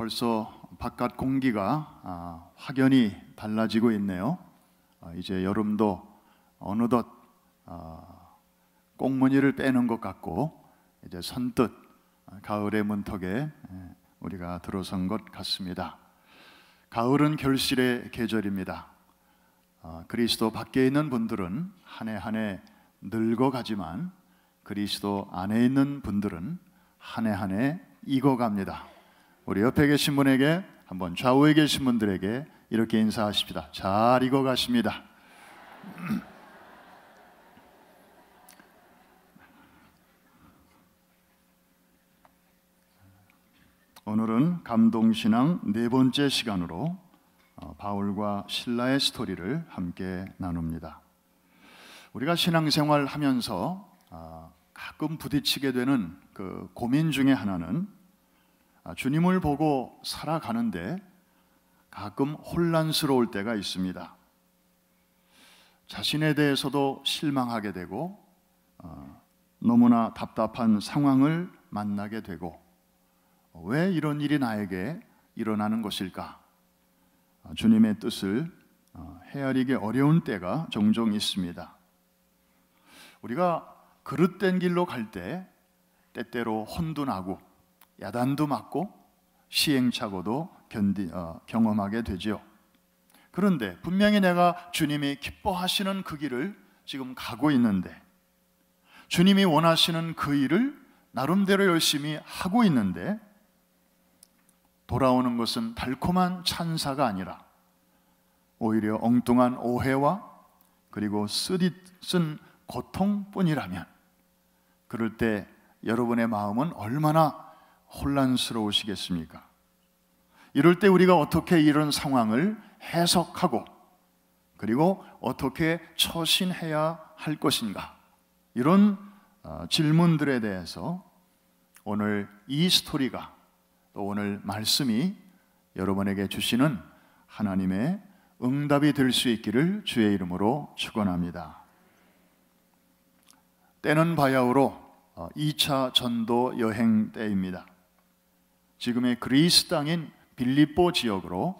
벌써 바깥 공기가 확연히 달라지고 있네요. 이제 여름도 어느덧 꽁무니를 빼는 것 같고 이제 선뜻 가을의 문턱에 우리가 들어선 것 같습니다. 가을은 결실의 계절입니다. 그리스도 밖에 있는 분들은 한 해 한 해 늙어가지만 그리스도 안에 있는 분들은 한 해 한 해 익어갑니다. 우리 옆에 계신 분에게, 한번 좌우에 계신 분들에게 이렇게 인사하십시다. 잘 익어가십니다. 오늘은 감동신앙 네 번째 시간으로 바울과 실라의 스토리를 함께 나눕니다. 우리가 신앙생활 하면서 가끔 부딪히게 되는 그 고민 중에 하나는 주님을 보고 살아가는데 가끔 혼란스러울 때가 있습니다. 자신에 대해서도 실망하게 되고 너무나 답답한 상황을 만나게 되고, 왜 이런 일이 나에게 일어나는 것일까? 주님의 뜻을 헤아리기 어려운 때가 종종 있습니다. 우리가 그릇된 길로 갈 때 때때로 혼도 나고 야단도 맞고 시행착오도 경험하게 되죠. 그런데 분명히 내가 주님이 기뻐하시는 그 길을 지금 가고 있는데, 주님이 원하시는 그 일을 나름대로 열심히 하고 있는데 돌아오는 것은 달콤한 찬사가 아니라 오히려 엉뚱한 오해와 그리고 쓰디쓴 고통뿐이라면, 그럴 때 여러분의 마음은 얼마나 혼란스러우시겠습니까? 이럴 때 우리가 어떻게 이런 상황을 해석하고 그리고 어떻게 처신해야 할 것인가? 이런 질문들에 대해서 오늘 이 스토리가, 또 오늘 말씀이 여러분에게 주시는 하나님의 응답이 될 수 있기를 주의 이름으로 축원합니다. 때는 바야흐로 2차 전도 여행 때입니다. 지금의 그리스 땅인 빌립보 지역으로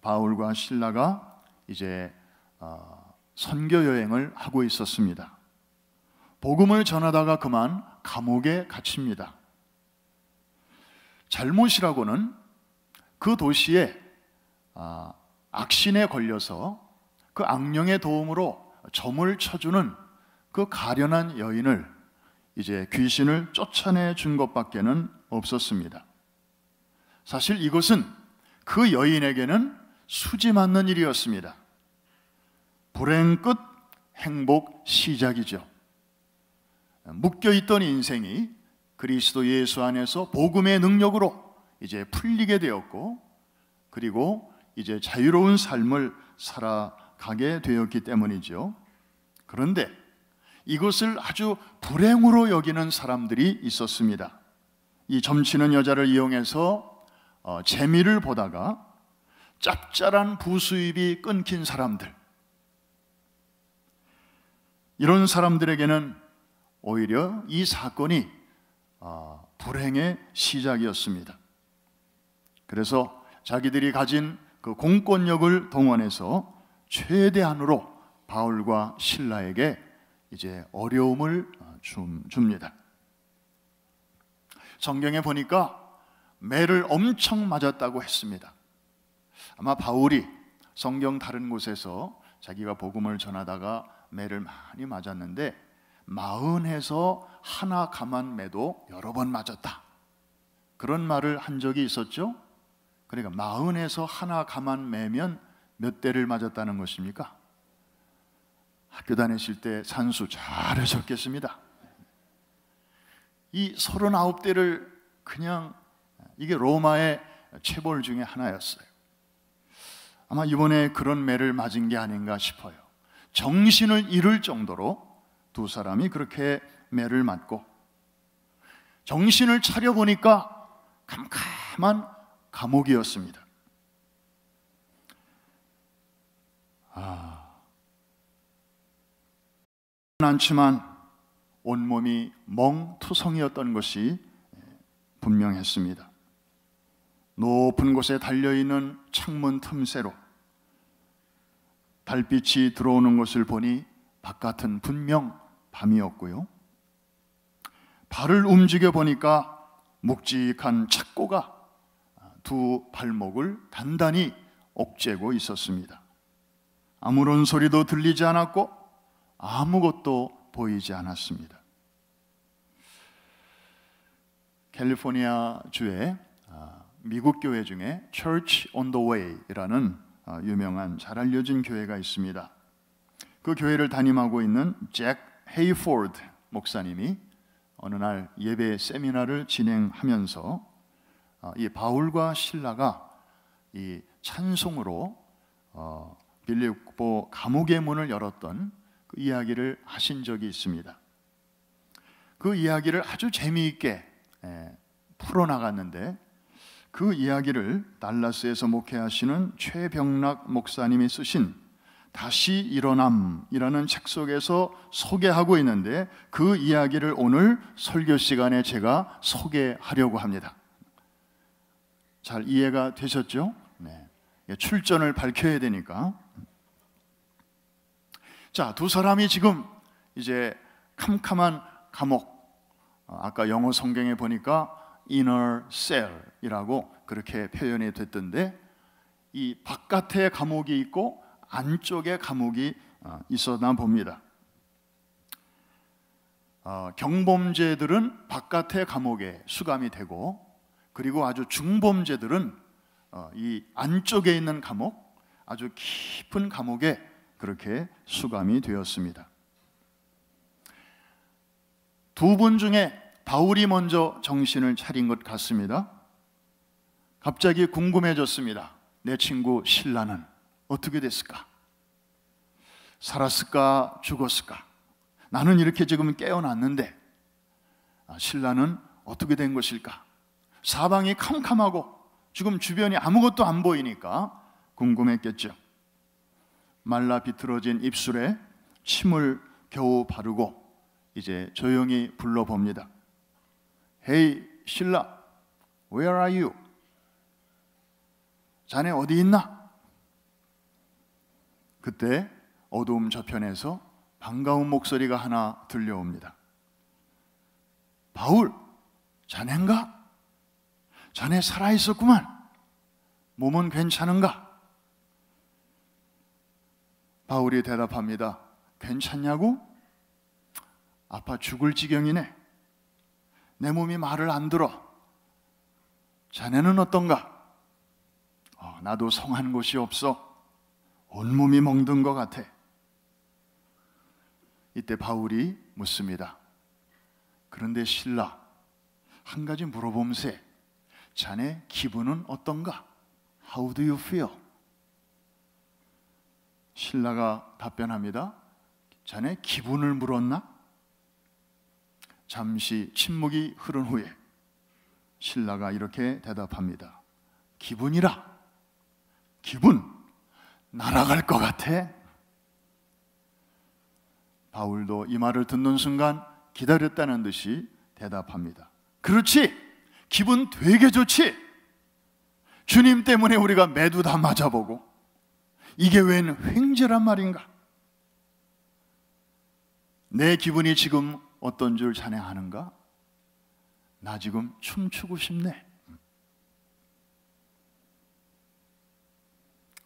바울과 실라가 이제 선교 여행을 하고 있었습니다. 복음을 전하다가 그만 감옥에 갇힙니다. 잘못이라고는 그 도시에 악신에 걸려서 그 악령의 도움으로 점을 쳐주는 그 가련한 여인을, 이제 귀신을 쫓아내 준 것밖에는 없었습니다. 사실 이것은 그 여인에게는 수지 맞는 일이었습니다. 불행 끝 행복 시작이죠. 묶여있던 인생이 그리스도 예수 안에서 복음의 능력으로 이제 풀리게 되었고, 그리고 이제 자유로운 삶을 살아가게 되었기 때문이죠. 그런데 이것을 아주 불행으로 여기는 사람들이 있었습니다. 이 점치는 여자를 이용해서 재미를 보다가 짭짤한 부수입이 끊긴 사람들, 이런 사람들에게는 오히려 이 사건이 불행의 시작이었습니다. 그래서 자기들이 가진 그 공권력을 동원해서 최대한으로 바울과 실라에게 이제 어려움을 줍니다. 성경에 보니까 매를 엄청 맞았다고 했습니다. 아마 바울이 성경 다른 곳에서 자기가 복음을 전하다가 매를 많이 맞았는데 40에서 하나 감한 매도 여러 번 맞았다, 그런 말을 한 적이 있었죠. 그러니까 40에서 하나 감한 매면 몇 대를 맞았다는 것입니까? 학교 다니실 때 산수 잘 하셨겠습니다. 이 39대를 그냥, 이게 로마의 체벌 중에 하나였어요. 아마 이번에 그런 매를 맞은 게 아닌가 싶어요. 정신을 잃을 정도로 두 사람이 그렇게 매를 맞고, 정신을 차려보니까 캄캄한 감옥이었습니다. 않지만 온몸이 멍투성이었던 것이 분명했습니다. 높은 곳에 달려있는 창문 틈새로 달빛이 들어오는 것을 보니 바깥은 분명 밤이었고요. 발을 움직여 보니까 묵직한 착고가 두 발목을 단단히 옥죄고 있었습니다. 아무런 소리도 들리지 않았고 아무것도 보이지 않았습니다. 캘리포니아 주에 미국 교회 중에 Church on the Way라는 유명한 잘 알려진 교회가 있습니다. 그 교회를 담임하고 있는 잭 헤이포드 목사님이 어느 날 예배 세미나를 진행하면서 이 바울과 실라가 이 찬송으로 빌립보 감옥의 문을 열었던 그 이야기를 하신 적이 있습니다. 그 이야기를 아주 재미있게 풀어나갔는데 그 이야기를 달라스에서 목회하시는 최병락 목사님이 쓰신 다시 일어남이라는 책 속에서 소개하고 있는데 그 이야기를 오늘 설교 시간에 제가 소개하려고 합니다. 잘 이해가 되셨죠? 네. 출전을 밝혀야 되니까. 자, 두 사람이 지금 이제 캄캄한 감옥, 아까 영어 성경에 보니까 inner cell이라고 그렇게 표현이 됐던데 이 바깥에 감옥이 있고 안쪽에 감옥이 있었나 봅니다. 경범죄들은 바깥의 감옥에 수감이 되고 그리고 아주 중범죄들은 이 안쪽에 있는 감옥, 아주 깊은 감옥에 그렇게 수감이 되었습니다. 두 분 중에 바울이 먼저 정신을 차린 것 같습니다. 갑자기 궁금해졌습니다. 내 친구 실라는 어떻게 됐을까? 살았을까? 죽었을까? 나는 이렇게 지금 깨어났는데 실라는 어떻게 된 것일까? 사방이 캄캄하고 지금 주변이 아무것도 안 보이니까 궁금했겠죠. 말라 비틀어진 입술에 침을 겨우 바르고 이제 조용히 불러봅니다. Hey, 실라, where are you? 자네 어디 있나? 그때 어두움 저편에서 반가운 목소리가 하나 들려옵니다. 바울, 자넨가? 자네 살아있었구만. 몸은 괜찮은가? 바울이 대답합니다. 괜찮냐고? 아파 죽을 지경이네. 내 몸이 말을 안 들어. 자네는 어떤가? 나도 성한 곳이 없어. 온몸이 멍든 것 같아. 이때 바울이 묻습니다. 그런데 실라, 한 가지 물어봄세. 자네 기분은 어떤가? How do you feel? 실라가 답변합니다. 자네 기분을 물었나? 잠시 침묵이 흐른 후에 실라가 이렇게 대답합니다. 기분이라? 기분? 날아갈 것 같아? 바울도 이 말을 듣는 순간 기다렸다는 듯이 대답합니다. 그렇지! 기분 되게 좋지! 주님 때문에 우리가 매도 다 맞아보고 이게 웬 횡재란 말인가? 내 기분이 지금 어떤 줄 자네 아는가? 나 지금 춤추고 싶네.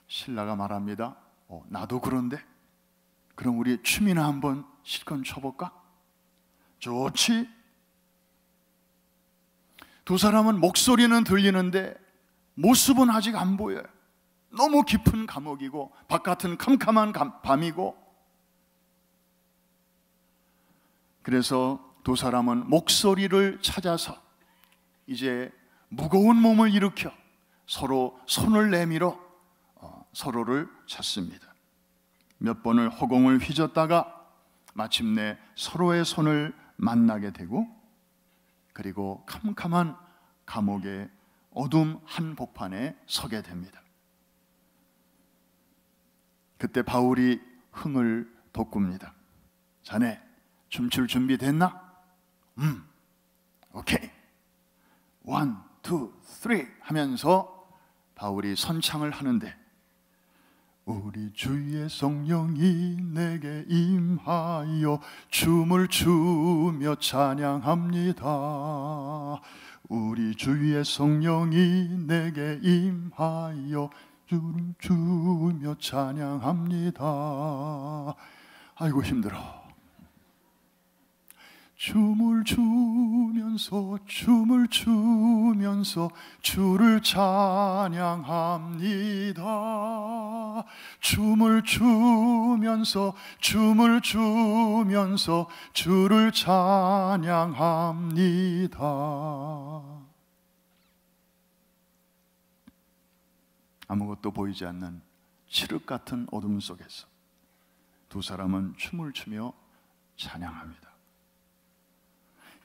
신라가 말합니다. 나도 그런데? 그럼 우리 춤이나 한번 실컷 춰볼까? 좋지? 두 사람은 목소리는 들리는데 모습은 아직 안 보여요. 너무 깊은 감옥이고 바깥은 캄캄한 밤이고. 그래서 두 사람은 목소리를 찾아서 이제 무거운 몸을 일으켜 서로 손을 내밀어 서로를 찾습니다. 몇 번을 허공을 휘젓다가 마침내 서로의 손을 만나게 되고 그리고 캄캄한 감옥의 어둠 한복판에 서게 됩니다. 그때 바울이 흥을 돋굽니다. 자네 춤출 준비 됐나? 오케이. 1, 2, 3 하면서 바울이 선창을 하는데, 우리 주의 성령이 내게 임하여 춤을 추며 찬양합니다. 우리 주의 성령이 내게 임하여 춤을 추며 찬양합니다. 아이고 힘들어. 춤을 추면서 주를 찬양합니다. 춤을 추면서 주를 찬양합니다. 아무것도 보이지 않는 칠흑 같은 어둠 속에서 두 사람은 춤을 추며 찬양합니다.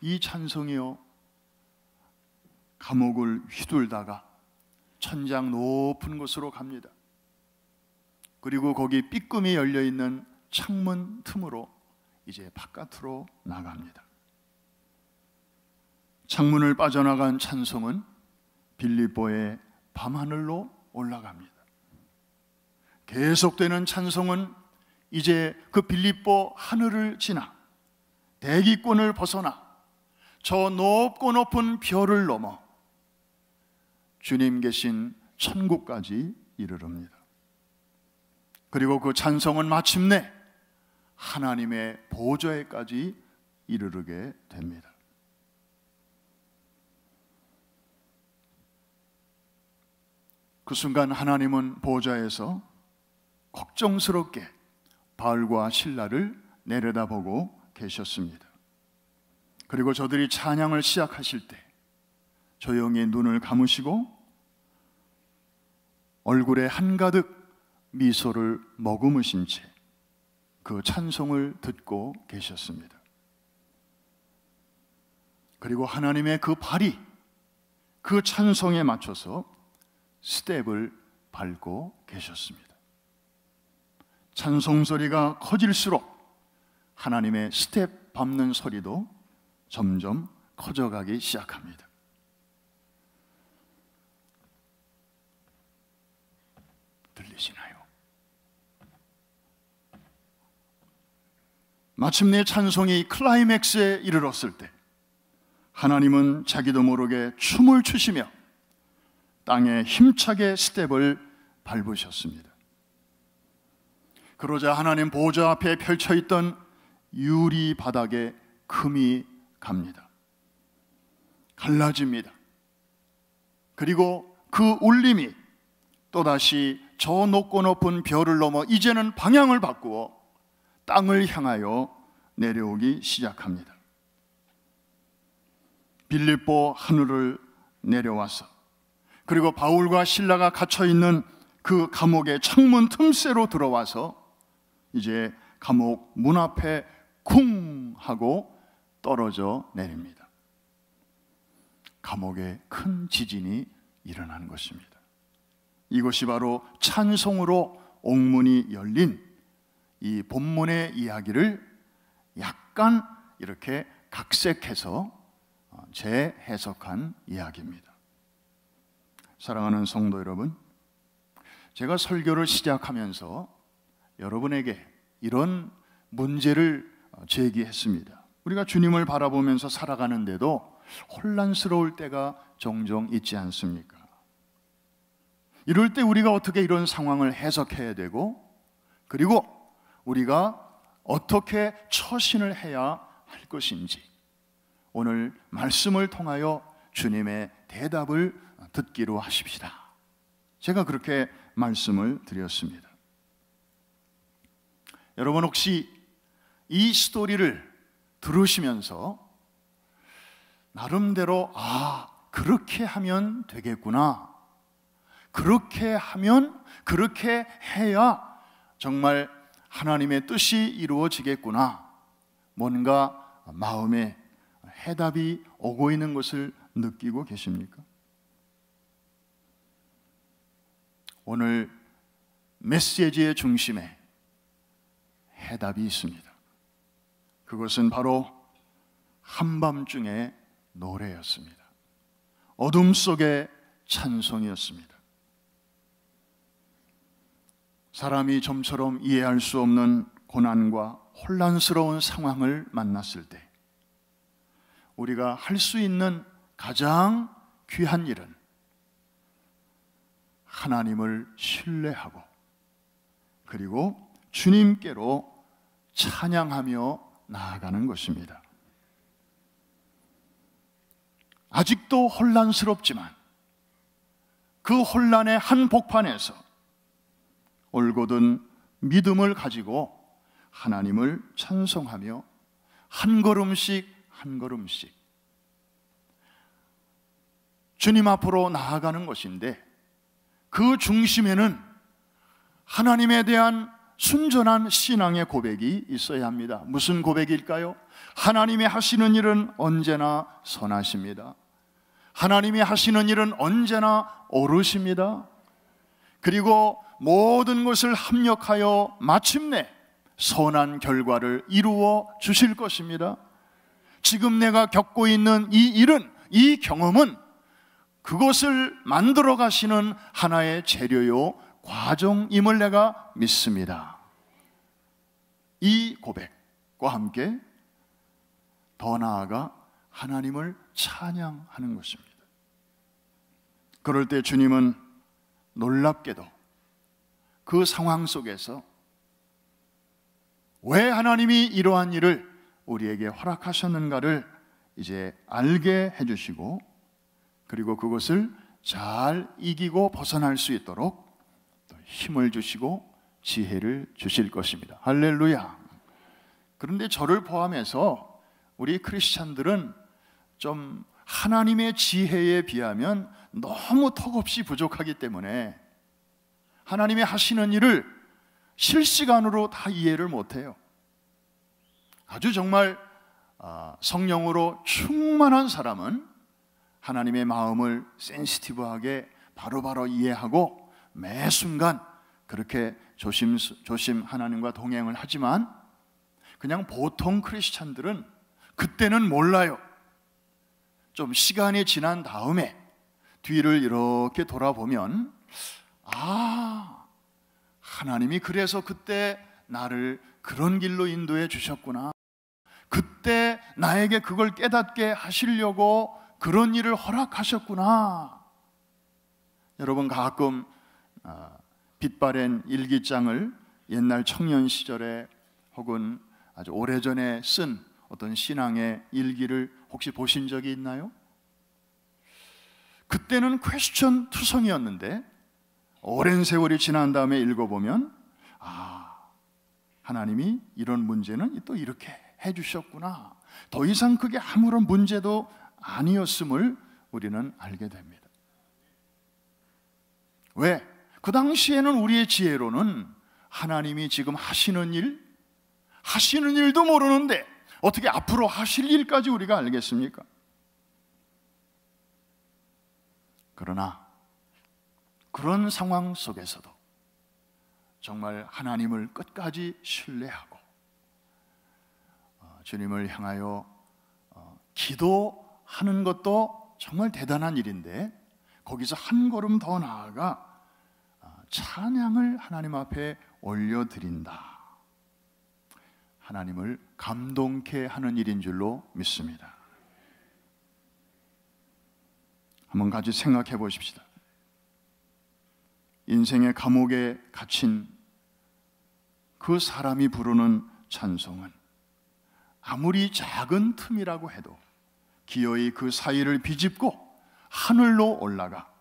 이 찬송이요, 감옥을 휘둘다가 천장 높은 곳으로 갑니다. 그리고 거기 삐끔이 열려있는 창문 틈으로 이제 바깥으로 나갑니다. 창문을 빠져나간 찬송은 빌립보의 밤하늘로 올라갑니다. 계속되는 찬송은 이제 그 빌립보 하늘을 지나 대기권을 벗어나 저 높고 높은 별을 넘어 주님 계신 천국까지 이르릅니다. 그리고 그 찬송은 마침내 하나님의 보좌에까지 이르르게 됩니다. 그 순간 하나님은 보좌에서 걱정스럽게 바울과 실라를 내려다보고 계셨습니다. 그리고 저들이 찬양을 시작하실 때 조용히 눈을 감으시고 얼굴에 한가득 미소를 머금으신 채 그 찬송을 듣고 계셨습니다. 그리고 하나님의 그 발이 그 찬송에 맞춰서 스텝을 밟고 계셨습니다. 찬송 소리가 커질수록 하나님의 스텝 밟는 소리도 점점 커져가기 시작합니다. 들리시나요? 마침내 찬송이 클라이맥스에 이르렀을 때 하나님은 자기도 모르게 춤을 추시며 땅에 힘차게 스텝을 밟으셨습니다. 그러자 하나님 보좌 앞에 펼쳐있던 유리 바닥에 금이 갑니다. 갈라집니다. 그리고 그 울림이 또다시 저 높고 높은 별을 넘어 이제는 방향을 바꾸어 땅을 향하여 내려오기 시작합니다. 빌립보 하늘을 내려와서 그리고 바울과 실라가 갇혀있는 그 감옥의 창문 틈새로 들어와서 이제 감옥 문 앞에 쿵 하고 떨어져 내립니다. 감옥에 큰 지진이 일어난 것입니다. 이것이 바로 찬송으로 옥문이 열린 이 본문의 이야기를 약간 이렇게 각색해서 재해석한 이야기입니다. 사랑하는 성도 여러분, 제가 설교를 시작하면서 여러분에게 이런 문제를 제기했습니다. 우리가 주님을 바라보면서 살아가는데도 혼란스러울 때가 종종 있지 않습니까? 이럴 때 우리가 어떻게 이런 상황을 해석해야 되고, 그리고 우리가 어떻게 처신을 해야 할 것인지 오늘 말씀을 통하여 주님의 대답을 듣기로 하십시다. 제가 그렇게 말씀을 드렸습니다. 여러분 혹시 이 스토리를 들으시면서 나름대로 그렇게 하면 되겠구나, 그렇게 하면, 그렇게 해야 정말 하나님의 뜻이 이루어지겠구나, 뭔가 마음에 해답이 오고 있는 것을 느끼고 계십니까? 오늘 메시지의 중심에 해답이 있습니다. 그것은 바로 한밤중의 노래였습니다. 어둠 속의 찬송이었습니다. 사람이 좀처럼 이해할 수 없는 고난과 혼란스러운 상황을 만났을 때 우리가 할 수 있는 가장 귀한 일은 하나님을 신뢰하고 그리고 주님께로 찬양하며 나아가는 것입니다. 아직도 혼란스럽지만 그 혼란의 한복판에서 올곧은 믿음을 가지고 하나님을 찬송하며 한 걸음씩 한 걸음씩 주님 앞으로 나아가는 것인데, 그 중심에는 하나님에 대한 순전한 신앙의 고백이 있어야 합니다. 무슨 고백일까요? 하나님이 하시는 일은 언제나 선하십니다. 하나님이 하시는 일은 언제나 옳으십니다. 그리고 모든 것을 합력하여 마침내 선한 결과를 이루어 주실 것입니다. 지금 내가 겪고 있는 이 일은, 이 경험은 그것을 만들어 가시는 하나의 재료요 과정임을 내가 믿습니다. 이 고백과 함께 더 나아가 하나님을 찬양하는 것입니다. 그럴 때 주님은 놀랍게도 그 상황 속에서 왜 하나님이 이러한 일을 우리에게 허락하셨는가를 이제 알게 해주시고, 그리고 그것을 잘 이기고 벗어날 수 있도록 또 힘을 주시고 지혜를 주실 것입니다. 할렐루야. 그런데 저를 포함해서 우리 크리스찬들은 좀 하나님의 지혜에 비하면 너무 턱없이 부족하기 때문에 하나님이 하시는 일을 실시간으로 다 이해를 못해요. 아주 정말 성령으로 충만한 사람은 하나님의 마음을 센시티브하게 바로바로 이해하고 매 순간 그렇게 조심 하나님과 동행을 하지만, 그냥 보통 크리스찬들은 그때는 몰라요. 좀 시간이 지난 다음에 뒤를 이렇게 돌아보면, 하나님이 그래서 그때 나를 그런 길로 인도해 주셨구나, 그때 나에게 그걸 깨닫게 하시려고 그런 일을 허락하셨구나. 여러분, 가끔 빛바랜 일기장을 옛날 청년 시절에 혹은 아주 오래전에 쓴 어떤 신앙의 일기를 혹시 보신 적이 있나요? 그때는 퀘스천 투성이었는데 오랜 세월이 지난 다음에 읽어보면, 하나님이 이런 문제는 또 이렇게 해주셨구나, 더 이상 그게 아무런 문제도 아니었음을 우리는 알게 됩니다. 왜? 그 당시에는 우리의 지혜로는 하나님이 지금 하시는 일도 모르는데 어떻게 앞으로 하실 일까지 우리가 알겠습니까? 그러나 그런 상황 속에서도 정말 하나님을 끝까지 신뢰하고 주님을 향하여 기도하는 것도 정말 대단한 일인데, 거기서 한 걸음 더 나아가 찬양을 하나님 앞에 올려드린다, 하나님을 감동케 하는 일인 줄로 믿습니다. 한번 같이 생각해 보십시다. 인생의 감옥에 갇힌 그 사람이 부르는 찬송은 아무리 작은 틈이라고 해도 기어이 그 사이를 비집고 하늘로 올라가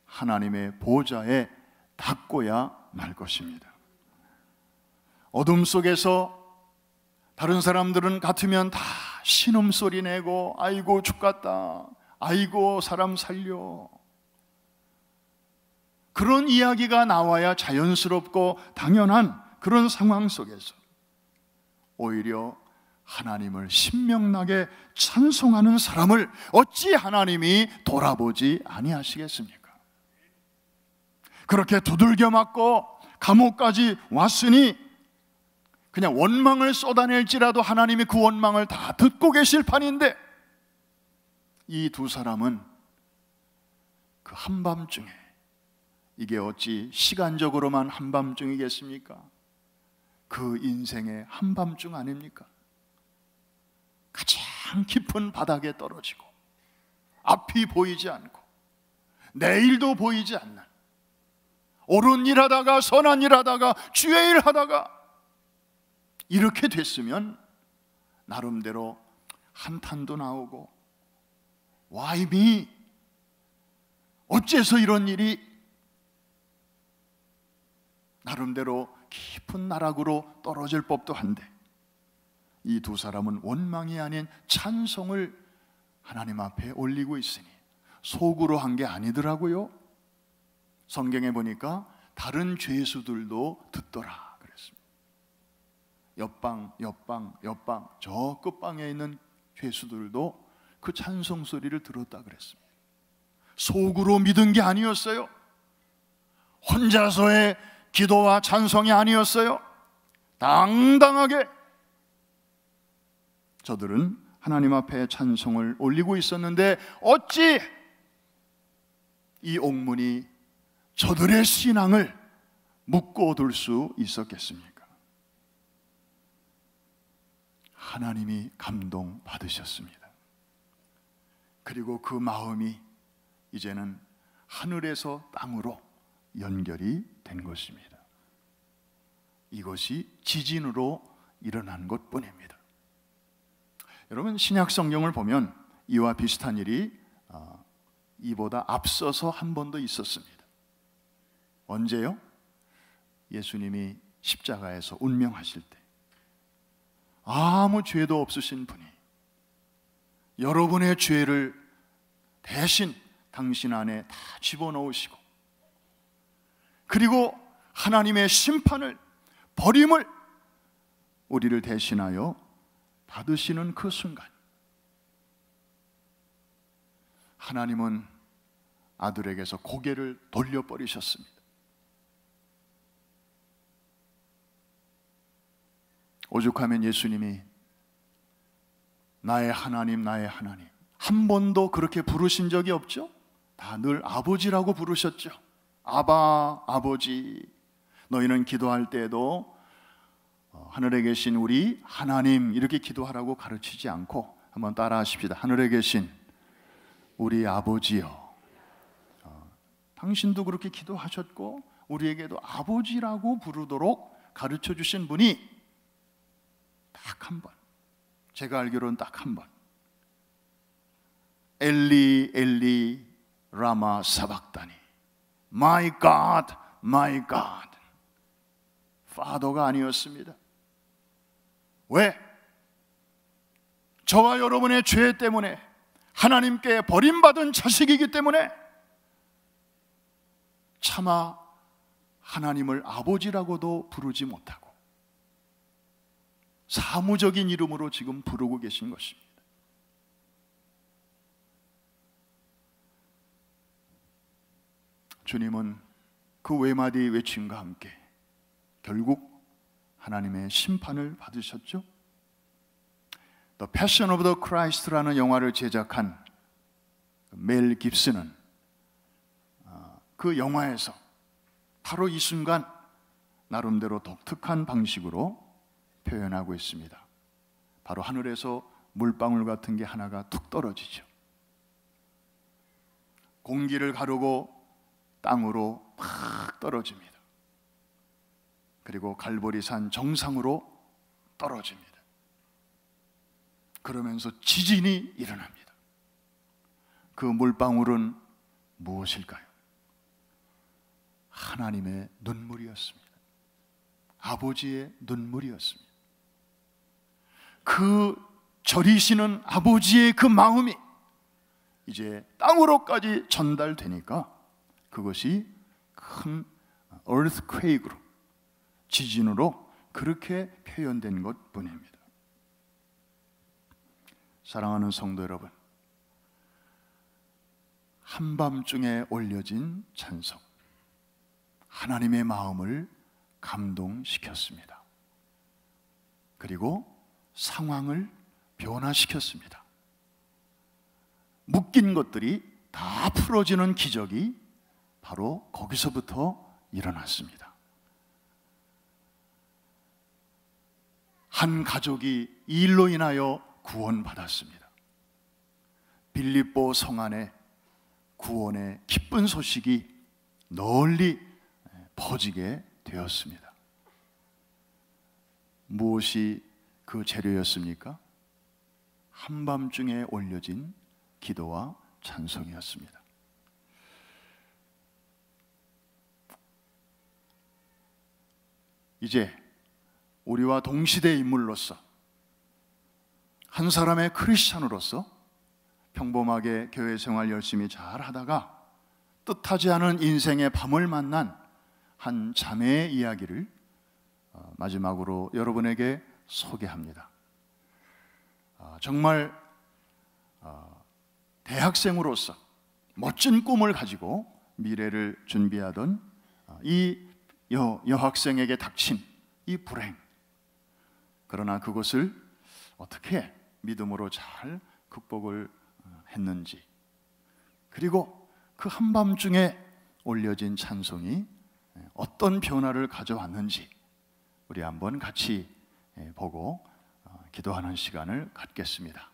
하나님의 보좌에 닿고야 말 것입니다. 어둠 속에서 다른 사람들은 같으면 다 신음소리 내고, 아이고 죽겠다, 아이고 사람 살려, 그런 이야기가 나와야 자연스럽고 당연한 그런 상황 속에서 오히려 하나님을 신명나게 찬송하는 사람을 어찌 하나님이 돌아보지 아니하시겠습니까? 그렇게 두들겨 맞고 감옥까지 왔으니 그냥 원망을 쏟아낼지라도 하나님이 그 원망을 다 듣고 계실 판인데, 이 두 사람은 그 한밤중에, 이게 어찌 시간적으로만 한밤중이겠습니까? 그 인생의 한밤중 아닙니까? 가장 깊은 바닥에 떨어지고 앞이 보이지 않고 내일도 보이지 않는, 옳은 일 하다가 선한 일 하다가 주의 일 하다가 이렇게 됐으면 나름대로 한탄도 나오고 Why me? 어째서 이런 일이, 나름대로 깊은 나락으로 떨어질 법도 한데, 이 두 사람은 원망이 아닌 찬송을 하나님 앞에 올리고 있으니 속으로 한 게 아니더라고요. 성경에 보니까 다른 죄수들도 듣더라 그랬습니다. 옆방 저 끝방에 있는 죄수들도 그 찬송 소리를 들었다 그랬습니다. 속으로 믿은 게 아니었어요. 혼자서의 기도와 찬송이 아니었어요. 당당하게 저들은 하나님 앞에 찬송을 올리고 있었는데, 어찌 이 옥문이 저들의 신앙을 묶어둘 수 있었겠습니까? 하나님이 감동받으셨습니다. 그리고 그 마음이 이제는 하늘에서 땅으로 연결이 된 것입니다. 이것이 지진으로 일어난 것뿐입니다. 여러분, 신약 성경을 보면 이와 비슷한 일이 이보다 앞서서 한 번 더 있었습니다. 언제요? 예수님이 십자가에서 운명하실 때 아무 죄도 없으신 분이 여러분의 죄를 대신 당신 안에 다 집어넣으시고, 그리고 하나님의 심판을, 버림을 우리를 대신하여 받으시는 그 순간, 하나님은 아들에게서 고개를 돌려버리셨습니다. 오죽하면 예수님이 나의 하나님, 나의 하나님, 한 번도 그렇게 부르신 적이 없죠? 다 늘 아버지라고 부르셨죠. 아바, 아버지. 너희는 기도할 때에도 하늘에 계신 우리 하나님 이렇게 기도하라고 가르치지 않고, 한번 따라 하십시다. 하늘에 계신 우리 아버지요. 당신도 그렇게 기도하셨고 우리에게도 아버지라고 부르도록 가르쳐 주신 분이 딱 한 번, 제가 알기로는 딱 한 번, 엘리 엘리 라마 사박다니, My God, my God, 파더가 아니었습니다. 왜? 저와 여러분의 죄 때문에, 하나님께 버림받은 자식이기 때문에 차마 하나님을 아버지라고도 부르지 못하고 사무적인 이름으로 지금 부르고 계신 것입니다. 주님은 그 외마디 외침과 함께 결국 하나님의 심판을 받으셨죠. The Passion of the Christ라는 영화를 제작한 멜 깁슨은 그 영화에서 바로 이 순간 나름대로 독특한 방식으로 표현하고 있습니다. 바로 하늘에서 물방울 같은 게 하나가 툭 떨어지죠. 공기를 가르고 땅으로 팍 떨어집니다. 그리고 갈보리산 정상으로 떨어집니다. 그러면서 지진이 일어납니다. 그 물방울은 무엇일까요? 하나님의 눈물이었습니다. 아버지의 눈물이었습니다. 그 저리시는 아버지의 그 마음이 이제 땅으로까지 전달되니까 그것이 큰 earthquake로, 지진으로 그렇게 표현된 것뿐입니다. 사랑하는 성도 여러분, 한밤중에 올려진 찬송, 하나님의 마음을 감동시켰습니다. 그리고 상황을 변화시켰습니다. 묶인 것들이 다 풀어지는 기적이 바로 거기서부터 일어났습니다. 한 가족이 이 일로 인하여 구원받았습니다. 빌립보 성 안에 구원의 기쁜 소식이 널리 퍼지게 되었습니다. 무엇이 그 재료였습니까? 한밤중에 올려진 기도와 찬송이었습니다. 이제 우리와 동시대 인물로서, 한 사람의 크리스찬으로서 평범하게 교회 생활 열심히 잘 하다가 뜻하지 않은 인생의 밤을 만난 한 자매의 이야기를 마지막으로 여러분에게 소개합니다. 정말 대학생으로서 멋진 꿈을 가지고 미래를 준비하던 이 여학생에게 닥친 이 불행, 그러나 그것을 어떻게 믿음으로 잘 극복을 했는지, 그리고 그 한밤중에 올려진 찬송이 어떤 변화를 가져왔는지 우리 한번 같이 보고 기도하는 시간을 갖겠습니다.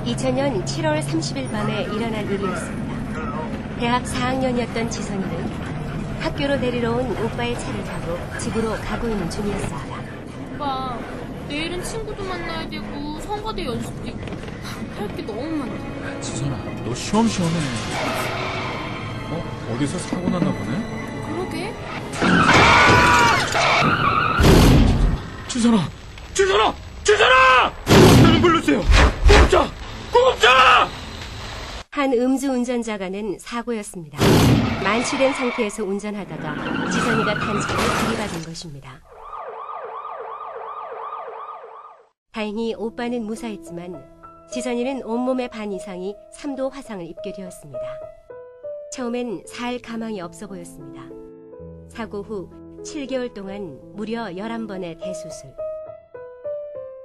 (2000년 7월 30일) 밤에 일어난 일이었습니다. 대학 4학년이었던 지선이는 학교로 데리러 온 오빠의 차를 타고 집으로 가고 있는 중이었습니다. 오빠, 내일은 친구도 만나야 되고 성가대 연습도 있고 할 게 너무 많다. 지선아, 너 시험시험해. 어디서 사고 났나 보네? 그러게. 지선아! 지선아! 지선아! 구급차를 불러주세요! 구급차! 구급차! 한 음주운전자가 낸 사고였습니다. 만취된 상태에서 운전하다가 지선이가 탄 차를 들이받은 것입니다. 다행히 오빠는 무사했지만 지선이는 온몸의 반 이상이 3도 화상을 입게 되었습니다. 처음엔 살 가망이 없어 보였습니다. 사고 후 7개월 동안 무려 11번의 대수술.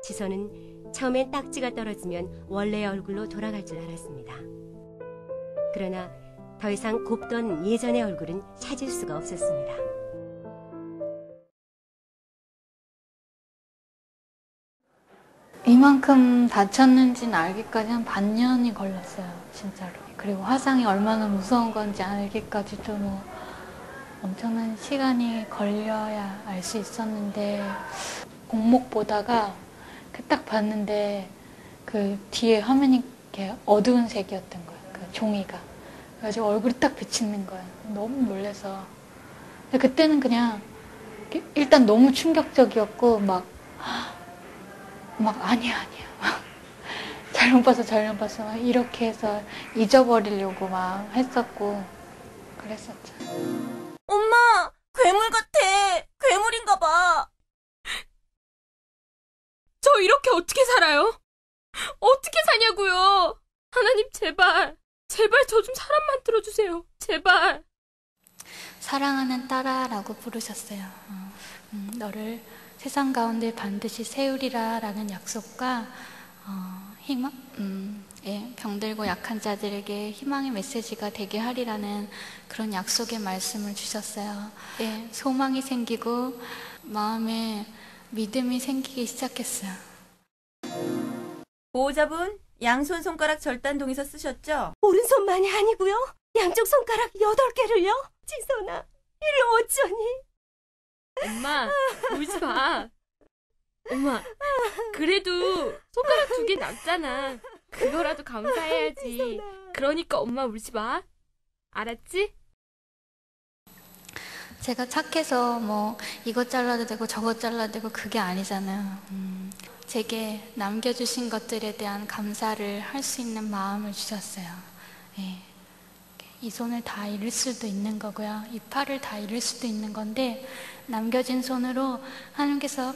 지선은 처음엔 딱지가 떨어지면 원래의 얼굴로 돌아갈 줄 알았습니다. 그러나 더 이상 곱던 예전의 얼굴은 찾을 수가 없었습니다. 이만큼 다쳤는지는 알기까지 한 반년이 걸렸어요, 진짜로. 그리고 화상이 얼마나 무서운 건지 알기까지도 뭐 엄청난 시간이 걸려야 알 수 있었는데, 공목 보다가 딱 봤는데 그 뒤에 화면이 이렇게 어두운 색이었던 거예요, 그 종이가. 그래가지고 얼굴이 딱 비치는 거예요. 너무 놀라서. 근데 그때는 그냥 일단 너무 충격적이었고 막 아니야 막 잘못 봤어 막 이렇게 해서 잊어버리려고 막 했었고 그랬었죠. 엄마, 괴물 같아. 괴물인가 봐. 저 이렇게 어떻게 살아요? 어떻게 사냐고요? 하나님 제발 저 좀 사람 만들어주세요. 제발. 사랑하는 딸아라고 부르셨어요. 너를 세상 가운데 반드시 세우리라 라는 약속과 희망, 병들고 약한 자들에게 희망의 메시지가 되게 하리라는 그런 약속의 말씀을 주셨어요. 소망이 생기고 마음에 믿음이 생기기 시작했어요. 보호자분, 양손 손가락 절단 동의서 쓰셨죠? 오른손만이 아니고요. 양쪽 손가락 8개를요. 지선아, 이를 어쩌니? 엄마, 울지 마. 엄마, 그래도 손가락 2개 남잖아. 그거라도 감사해야지. 그러니까 엄마 울지 마. 알았지? 제가 착해서 뭐 이것 잘라도 되고 저것 잘라도 되고 그게 아니잖아요. 제게 남겨주신 것들에 대한 감사를 할 수 있는 마음을 주셨어요. 이 손을 다 잃을 수도 있는 거고요. 이 팔을 다 잃을 수도 있는 건데 남겨진 손으로 하나님께서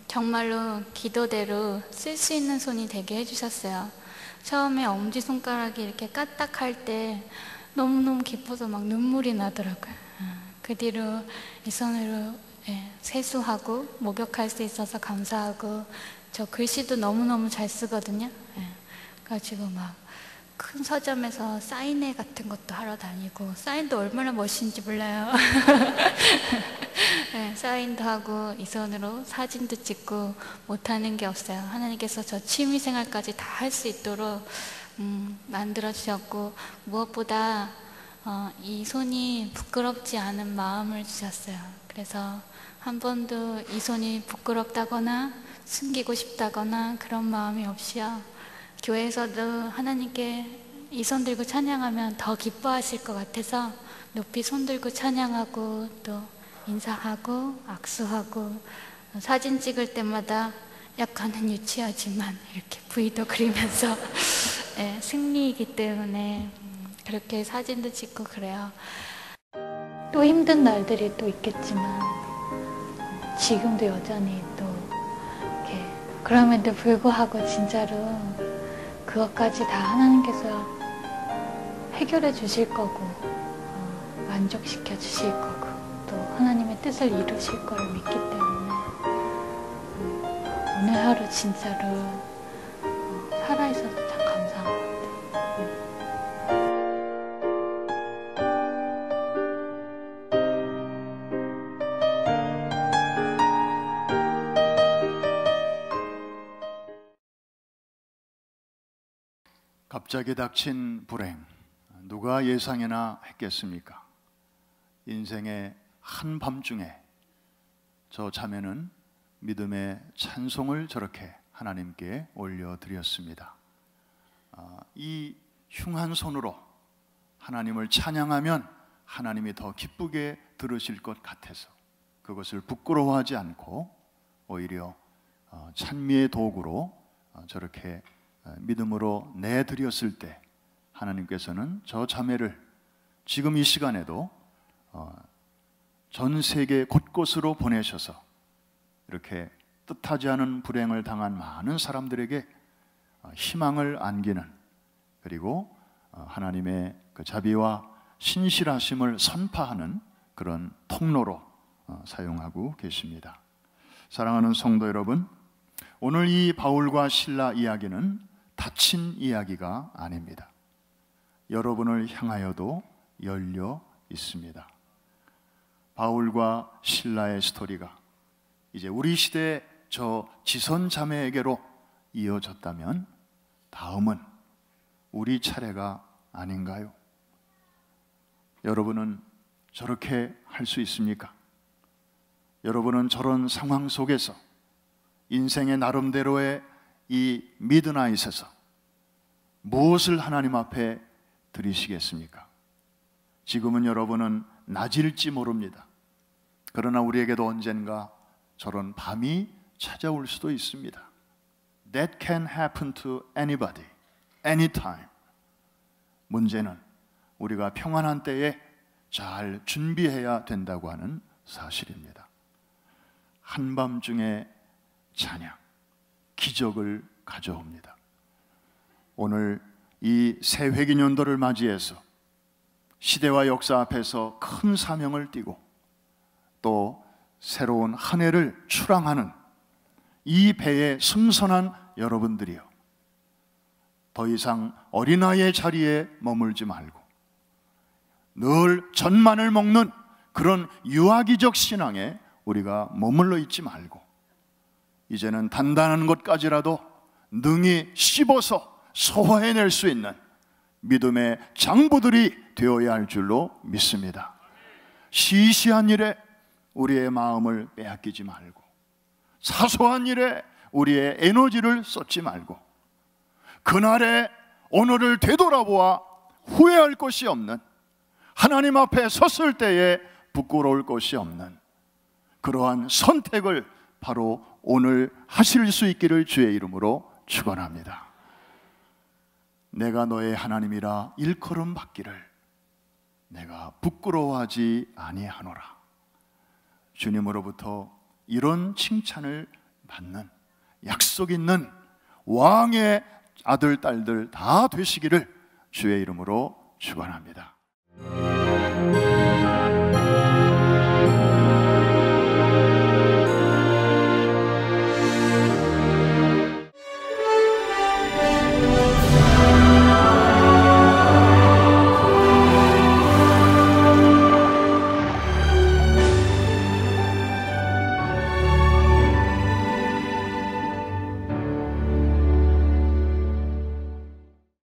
정말로 기도대로 쓸 수 있는 손이 되게 해주셨어요. 처음에 엄지손가락이 이렇게 까딱할 때 너무너무 기뻐서 막 눈물이 나더라고요. 그 뒤로 이 손으로 세수하고 목욕할 수 있어서 감사하고, 저 글씨도 너무너무 잘 쓰거든요. 그래가지고 막 큰 서점에서 사인회 같은 것도 하러 다니고, 사인도 얼마나 멋있는지 몰라요. 사인도 하고 이 손으로 사진도 찍고, 못하는 게 없어요. 하나님께서 저 취미생활까지 다 할 수 있도록 만들어주셨고, 무엇보다 이 손이 부끄럽지 않은 마음을 주셨어요. 그래서 한 번도 이 손이 부끄럽다거나 숨기고 싶다거나 그런 마음이 없이요, 교회에서도 하나님께 이 손 들고 찬양하면 더 기뻐하실 것 같아서 높이 손 들고 찬양하고, 또 인사하고 악수하고, 사진 찍을 때마다 약간은 유치하지만 이렇게 V도 그리면서 승리이기 때문에 그렇게 사진도 찍고 그래요. 또 힘든 날들이 또 있겠지만 지금도 여전히 또 이렇게, 그럼에도 불구하고 진짜로 그것까지 다 하나님께서 해결해 주실 거고, 만족시켜 주실 거고, 또 하나님의 뜻을 이루실 거를 믿기 때문에 오늘 하루 진짜로 살아있어서 참 감사한 것 같아요. 갑자기 닥친 불행, 누가 예상이나 했겠습니까? 인생의 한밤중에 저 자매는 믿음의 찬송을 저렇게 하나님께 올려드렸습니다. 이 흉한 손으로 하나님을 찬양하면 하나님이 더 기쁘게 들으실 것 같아서 그것을 부끄러워하지 않고 오히려 찬미의 도구로 저렇게 믿음으로 내드렸을 때 하나님께서는 저 자매를 지금 이 시간에도 전 세계 곳곳으로 보내셔서 이렇게 뜻하지 않은 불행을 당한 많은 사람들에게 희망을 안기는, 그리고 하나님의 그 자비와 신실하심을 선파하는 그런 통로로 사용하고 계십니다. 사랑하는 성도 여러분, 오늘 이 바울과 실라 이야기는 닫힌 이야기가 아닙니다. 여러분을 향하여도 열려 있습니다. 바울과 실라의 스토리가 이제 우리 시대의 저 지선 자매에게로 이어졌다면 다음은 우리 차례가 아닌가요? 여러분은 저렇게 할 수 있습니까? 여러분은 저런 상황 속에서 인생의 나름대로의 이 미드나잇에서 무엇을 하나님 앞에 드리시겠습니까? 지금은 여러분은 낮일지 모릅니다. 그러나 우리에게도 언젠가 저런 밤이 찾아올 수도 있습니다. That can happen to anybody, anytime. 문제는 우리가 평안한 때에 잘 준비해야 된다고 하는 사실입니다. 한밤중에 찬양, 기적을 가져옵니다. 오늘 이 새 회기년도를 맞이해서 시대와 역사 앞에서 큰 사명을 띠고 또 새로운 한 해를 출항하는 이 배에 승선한 여러분들이요, 더 이상 어린아이의 자리에 머물지 말고 늘 전만을 먹는 그런 유아기적 신앙에 우리가 머물러 있지 말고 이제는 단단한 것까지라도 능히 씹어서 소화해낼 수 있는 믿음의 장부들이 되어야 할 줄로 믿습니다. 시시한 일에 우리의 마음을 빼앗기지 말고 사소한 일에 우리의 에너지를 쏟지 말고 그날의 오늘을 되돌아보아 후회할 것이 없는, 하나님 앞에 섰을 때에 부끄러울 것이 없는 그러한 선택을 바로 오늘 하실 수 있기를 주의 이름으로 축원합니다. 내가 너의 하나님이라 일컬음 받기를 내가 부끄러워하지 아니하노라. 주님으로부터 이런 칭찬을 받는 약속 있는 왕의 아들, 딸들 다 되시기를 주의 이름으로 축원합니다.